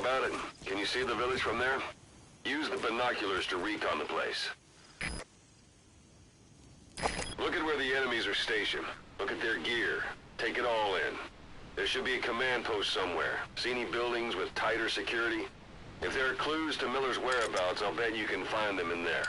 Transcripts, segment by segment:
about it? Can you see the village from there? Use the binoculars to recon the place. Look at where the enemies are stationed. Look at their gear. Take it all in. There should be a command post somewhere. See any buildings with tighter security? If there are clues to Miller's whereabouts, I'll bet you can find them in there.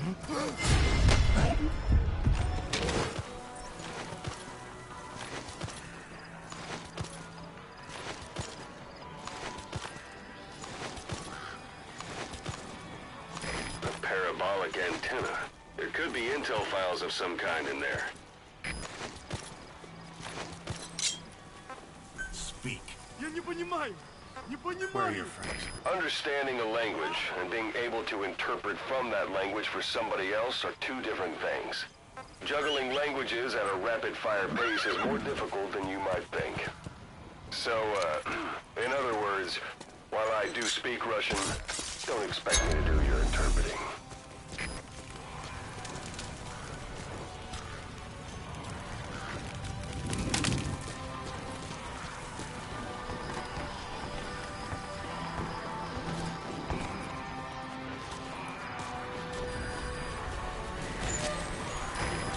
A parabolic antenna. There could be intel files of some kind in there. Speak. Я не понимаю. Не понимаю. Where are your friends? Understanding a language and being able to interpret from that language for somebody else are two different things. Juggling languages at a rapid-fire pace is more difficult than you might think. So, in other words, while I do speak Russian, don't expect me to do your interpreting.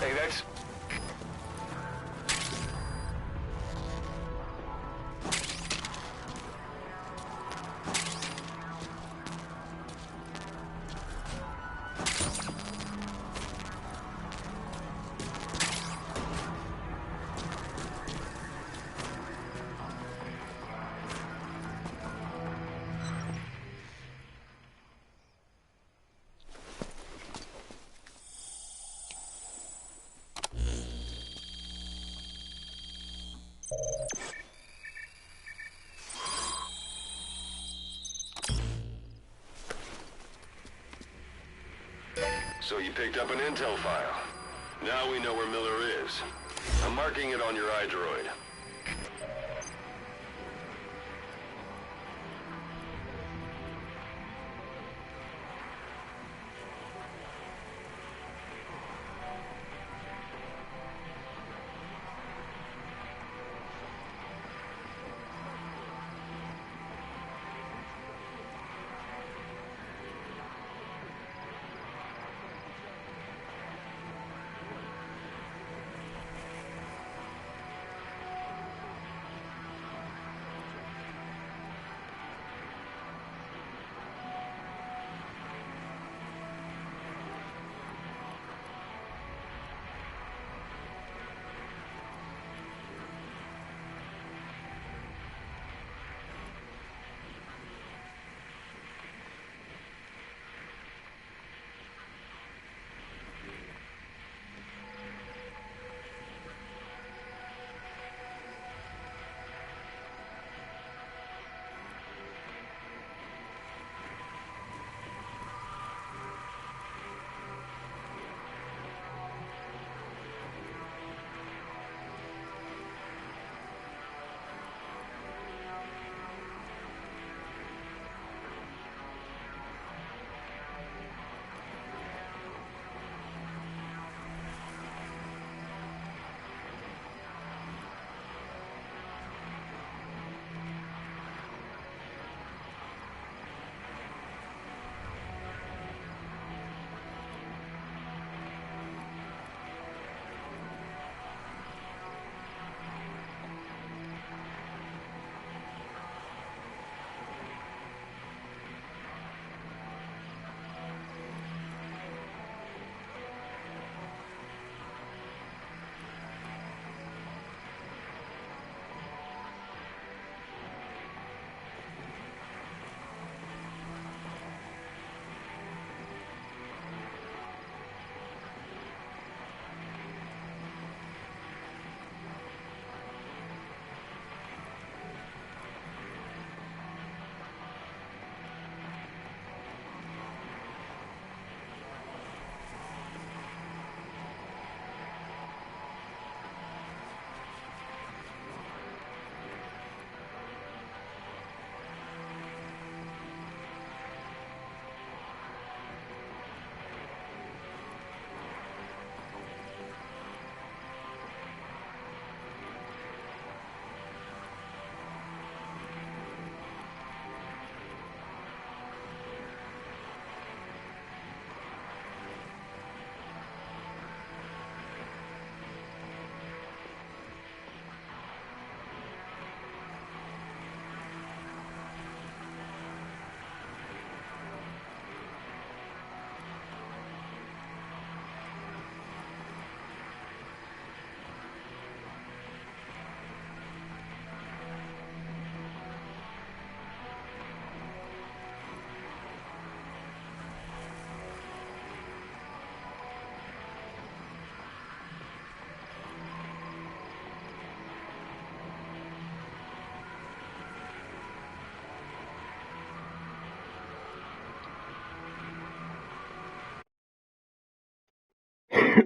Hey, that's... So you picked up an intel file. Now we know where Miller is. I'm marking it on your iDroid.